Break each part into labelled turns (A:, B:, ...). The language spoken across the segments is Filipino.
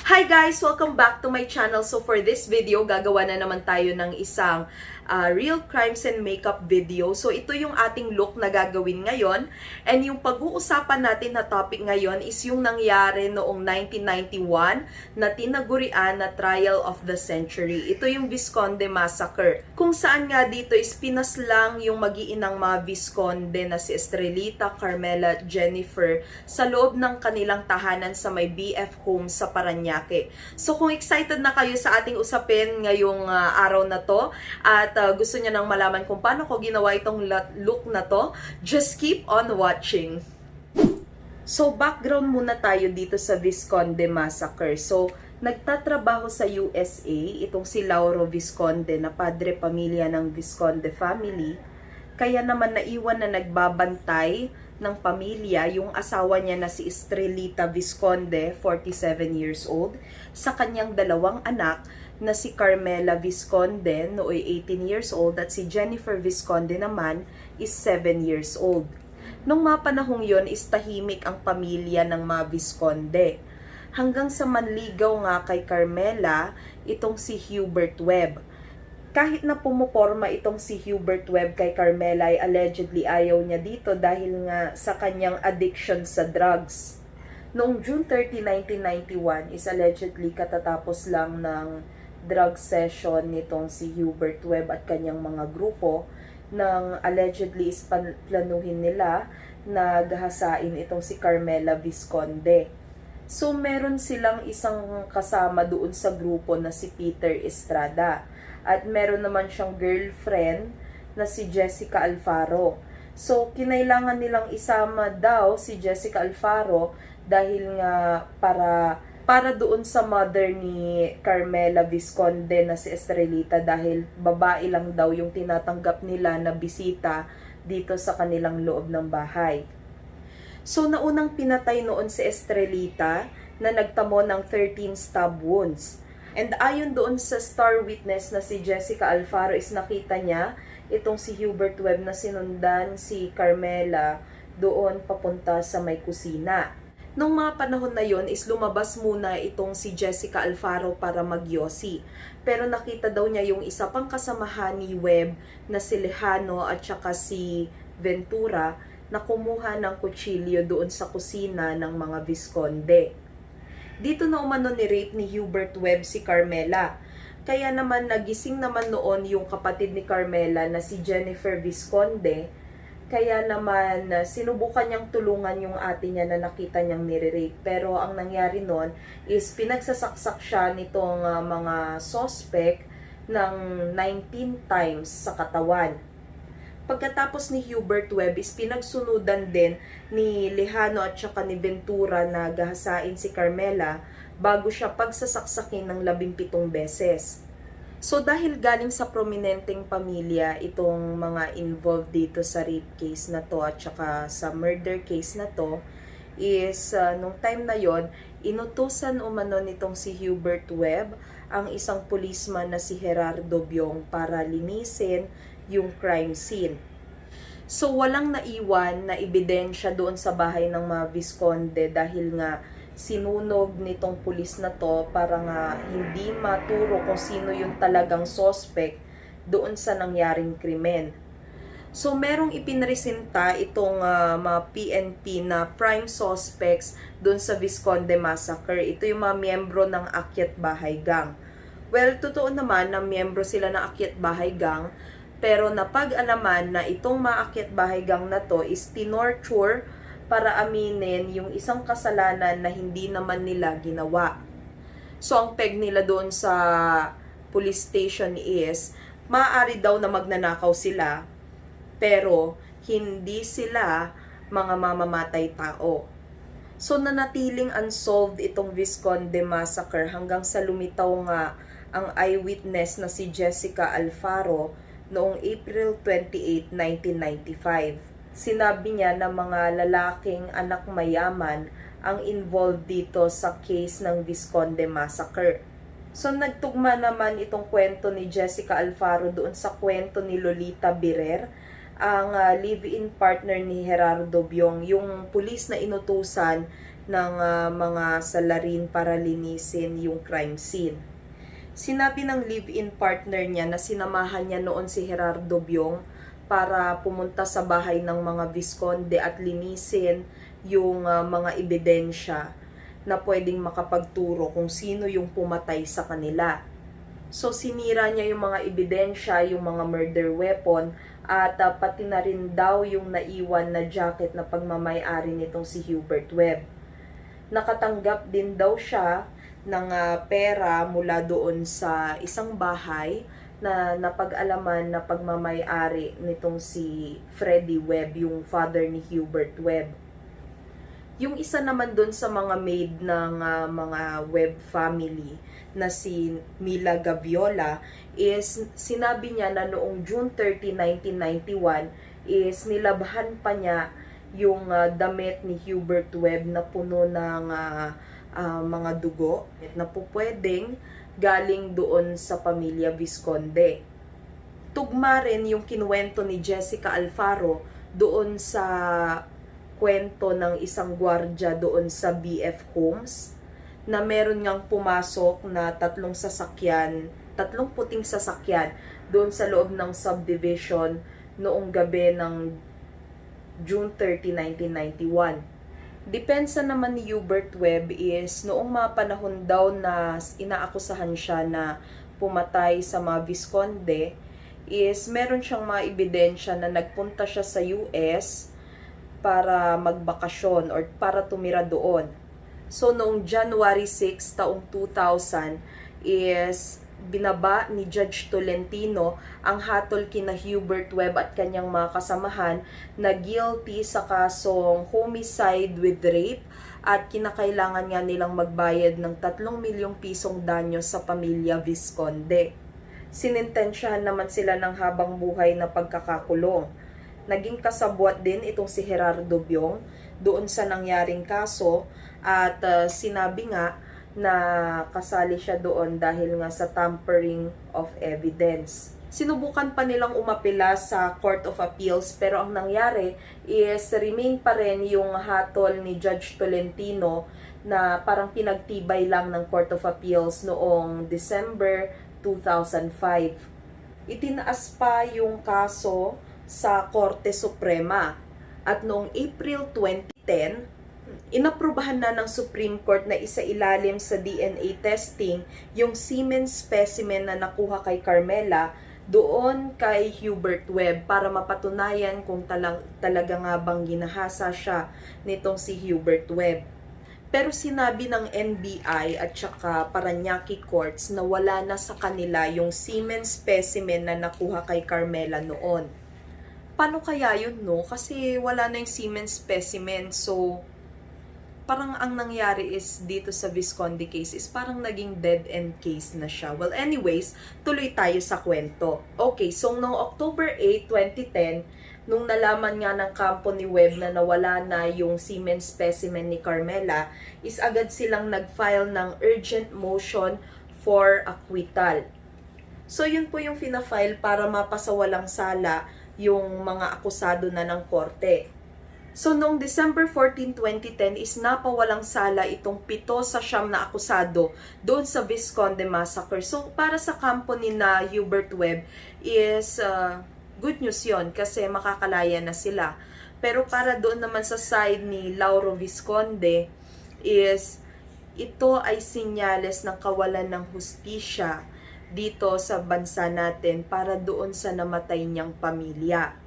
A: Hi guys! Welcome back to my channel. So for this video, gagawa na naman tayo ng isang real crimes and makeup video. So ito yung ating look na gagawin ngayon. And yung pag-uusapan natin na topic ngayon is yung nangyari noong 1991 na tinagurian na trial of the century. Ito yung Vizconde Massacre. Kung saan nga dito is pinaslang yung mag-iinang mga Vizconde na si Estrelita, Carmela, Jennifer sa loob ng kanilang tahanan sa may BF home sa Paranaque. So kung excited na kayo sa ating usapin ngayong araw na to at gusto niya nang malaman kung paano ko ginawa itong look na to, just keep on watching. So background muna tayo dito sa Vizconde Massacre. So nagtatrabaho sa USA itong si Lauro Vizconde na padre pamilya ng Vizconde family. Kaya naman naiwan na nagbabantay ng pamilya yung asawa niya na si Estrelita Vizconde, 47 years old, sa kanyang dalawang anak na si Carmela Vizconde, nooy 18 years old, at si Jennifer Vizconde naman is 7 years old. Nung mga panahong yon is tahimik ang pamilya ng mga Vizconde. Hanggang sa manligaw nga kay Carmela itong si Hubert Webb. Kahit na pumuporma itong si Hubert Webb kay Carmela ay allegedly ayaw niya dito dahil nga sa kanyang addiction sa drugs. Noong June 30, 1991 is allegedly katatapos lang ng drug session nitong si Hubert Webb at kanyang mga grupo nang allegedly is planuhin nila na gahasain itong si Carmela Vizconde. So meron silang isang kasama doon sa grupo na si Peter Estrada. At meron naman siyang girlfriend na si Jessica Alfaro. So, kinailangan nilang isama daw si Jessica Alfaro dahil nga para doon sa mother ni Carmela Vizconde na si Estrelita dahil babae lang daw yung tinatanggap nila na bisita dito sa kanilang loob ng bahay. So, naunang pinatay noon si Estrelita na nagtamo ng 13 stab wounds. And ayon doon sa star witness na si Jessica Alfaro is nakita niya itong si Hubert Webb na sinundan si Carmela doon papunta sa may kusina. Nung mga panahon na yon is lumabas muna itong si Jessica Alfaro para magyosi. Pero nakita daw niya yung isa pang kasamahan ni Webb na si Lejano at saka si Ventura na kumuha ng kutsilyo doon sa kusina ng mga Vizconde. Dito na umano ni-rape ni Hubert Webb si Carmela. Kaya naman nagising naman noon yung kapatid ni Carmela na si Jennifer Vizconde. Kaya naman sinubukan niyang tulungan yung ate niya na nakita niyang nire-rape. Pero ang nangyari noon is pinagsasaksak siya nitong mga suspect ng 19 times sa katawan. Pagkatapos ni Hubert Webb is pinagsunudan din ni Lejano at saka ni Ventura na gahasain si Carmela bago siya pagsasaksakin ng 17 beses. So dahil galing sa prominenteng pamilya itong mga involved dito sa rape case na to at saka sa murder case na to is nung time na yon inutusan umano nitong si Hubert Webb ang isang policeman na si Gerardo Biong para linisin yung crime scene. So walang naiwan na ebidensya doon sa bahay ng mga Vizconde dahil nga sinunog nitong pulis na to para nga hindi maturo kung sino yung talagang suspect doon sa nangyaring krimen. So merong ipinresenta itong mga PNP na prime suspects doon sa Vizconde Massacre. Ito yung mga miyembro ng Akyat Bahay Gang. Well, totoo naman na miyembro sila ng Akyat Bahay Gang. Pero napag-alaman na itong maakyat bahay gang na to is tinorture para aminin yung isang kasalanan na hindi naman nila ginawa. So ang peg nila doon sa police station is maaari daw na magnanakaw sila pero hindi sila mga mamamatay tao. So nanatiling unsolved itong Vizconde Massacre hanggang sa lumitaw nga ang eyewitness na si Jessica Alfaro noong April 28, 1995. Sinabi niya na mga lalaking anak mayaman ang involved dito sa case ng Vizconde Massacre. So nagtugma naman itong kwento ni Jessica Alfaro doon sa kwento ni Lolita Birer, ang live-in partner ni Gerardo Biong, yung pulis na inutusan mga salarin para linisin yung crime scene. Sinabi ng live-in partner niya na sinamahan niya noon si Gerardo Byong para pumunta sa bahay ng mga Vizconde at linisin yung mga ebidensya na pwedeng makapagturo kung sino yung pumatay sa kanila. So sinira niya yung mga ebidensya, yung mga murder weapon, at pati na rin daw yung naiwan na jacket na pagmamay-ari nitong si Hubert Webb. Nakatanggap din daw siya ng pera mula doon sa isang bahay na napag-alaman na pagmamay-ari nitong si Freddie Webb, yung father ni Hubert Webb. Yung isa naman doon sa mga maid ng mga Webb family na si Mila Gaviola is sinabi niya na noong June 30, 1991 is nilabhan pa niya yung damit ni Hubert Webb na puno ng mga dugo na pupwedeng galing doon sa pamilya Vizconde. Tugma rin yung kinuwento ni Jessica Alfaro doon sa kwento ng isang gwardya doon sa BF Homes na meron ngang pumasok na tatlong puting sasakyan doon sa loob ng subdivision noong gabi ng June 30, 1991. Depensa naman ni Hubert Webb is noong mga panahon daw na inaakusahan siya na pumatay sa mga Vizconde is meron siyang mga ebidensya na nagpunta siya sa US para magbakasyon or para tumira doon. So noong January 6 taong 2000 is binaba ni Judge Tolentino ang hatol kina Hubert Webb at kanyang mga kasamahan na guilty sa kasong homicide with rape at kinakailangan nga nilang magbayad ng 3 milyong pisong danyo sa pamilya Vizconde. Sinintensyahan naman sila ng habang buhay na pagkakakulong. Naging kasabwat din itong si Gerardo Byong doon sa nangyaring kaso at sinabi nga na kasali siya doon dahil nga sa tampering of evidence. Sinubukan pa nilang umapila sa Court of Appeals pero ang nangyari is remain pa rin yung hatol ni Judge Tolentino na parang pinagtibay lang ng Court of Appeals noong December 2005. Itinaas pa yung kaso sa Korte Suprema at noong April 2010 inaprubahan na ng Supreme Court na isailalim sa DNA testing yung semen specimen na nakuha kay Carmela doon kay Hubert Webb para mapatunayan kung talaga nga bang ginahasa siya nitong si Hubert Webb. Pero sinabi ng NBI at saka Parañaque Courts na wala na sa kanila yung semen specimen na nakuha kay Carmela noon. Paano kaya yun, no? Kasi wala na yung semen specimen, so parang ang nangyari is dito sa Vizconde case is parang naging dead end case na siya. Well, anyways, tuloy tayo sa kwento. Okay, so noong October 8, 2010, nung nalaman nga ng kampo ni Webb na nawala na yung semen specimen ni Carmela, is agad silang nag-file ng urgent motion for acquittal. So, yun po yung fina-file para mapasawalang sala yung mga akusado na ng korte. So, noong December 14, 2010 is napawalang sala itong 7 sa 9 na akusado doon sa Vizconde Massacre. So, para sa kampo ni na Hubert Webb is good news yon kasi makakalaya na sila. Pero para doon naman sa side ni Lauro Vizconde is ito ay sinyales ng kawalan ng hustisya dito sa bansa natin para doon sa namatay niyang pamilya.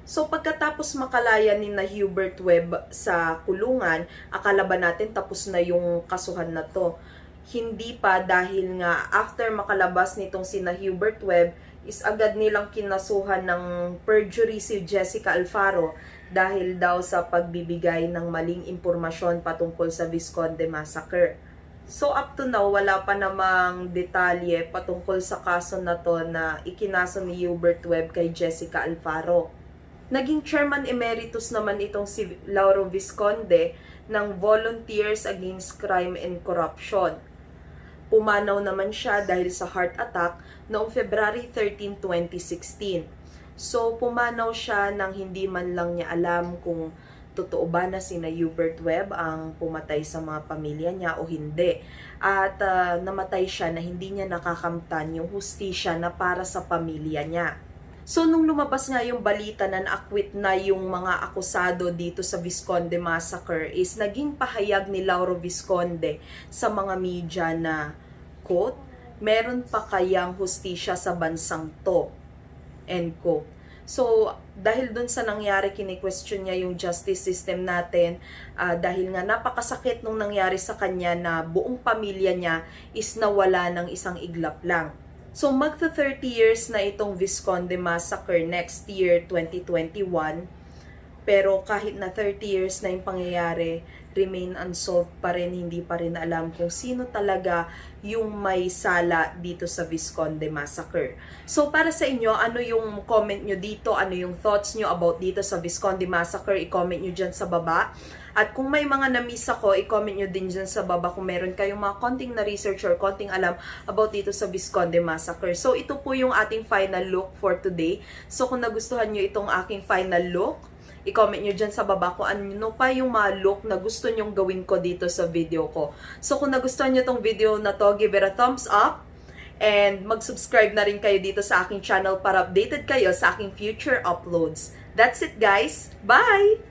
A: So pagkatapos makalaya ni na Hubert Webb sa kulungan, akala ba natin tapos na yung kasuhan na to? Hindi pa, dahil nga after makalabas nitong sina Hubert Webb is agad nilang kinasuhan ng perjury si Jessica Alfaro dahil daw sa pagbibigay ng maling impormasyon patungkol sa Vizconde Massacre. So up to now, wala pa namang detalye patungkol sa kaso na to na ikinaso ni Hubert Webb kay Jessica Alfaro. Naging chairman emeritus naman itong si Lauro Vizconde ng Volunteers Against Crime and Corruption. Pumanaw naman siya dahil sa heart attack noong February 13, 2016. So, pumanaw siya nang hindi man lang niya alam kung totoo ba na sina Hubert Webb ang pumatay sa mga pamilya niya o hindi. At namatay siya na hindi niya nakakamtan yung hustisya na para sa pamilya niya. So, nung lumabas nga yung balita na naakwit na yung mga akusado dito sa Vizconde Massacre is naging pahayag ni Lauro Vizconde sa mga media na, quote, meron pa kayang hustisya sa bansang to, end quote. So, dahil dun sa nangyari, kini-question niya yung justice system natin dahil nga napakasakit nung nangyari sa kanya na buong pamilya niya is nawala ng isang iglap lang. So, magta 30 years na itong Vizconde Massacre next year, 2021. Pero kahit na 30 years na yung pangyayari, remain unsolved pa rin, hindi pa rin alam kung sino talaga yung may sala dito sa Vizconde Massacre. So, para sa inyo, ano yung comment nyo dito? Ano yung thoughts nyo about dito sa Vizconde Massacre? I-comment nyo dyan sa baba. At kung may mga na-miss ako, i-comment nyo din dyan sa baba kung meron kayong mga konting na research or konting alam about dito sa Vizconde Massacre. So, ito po yung ating final look for today. So, kung nagustuhan nyo itong aking final look, i-comment nyo dyan sa baba kung ano pa yung mga look na gusto nyong gawin ko dito sa video ko. So, kung nagustuhan nyo tong video na to, give it a thumbs up. And mag-subscribe na rin kayo dito sa aking channel para updated kayo sa aking future uploads. That's it, guys. Bye!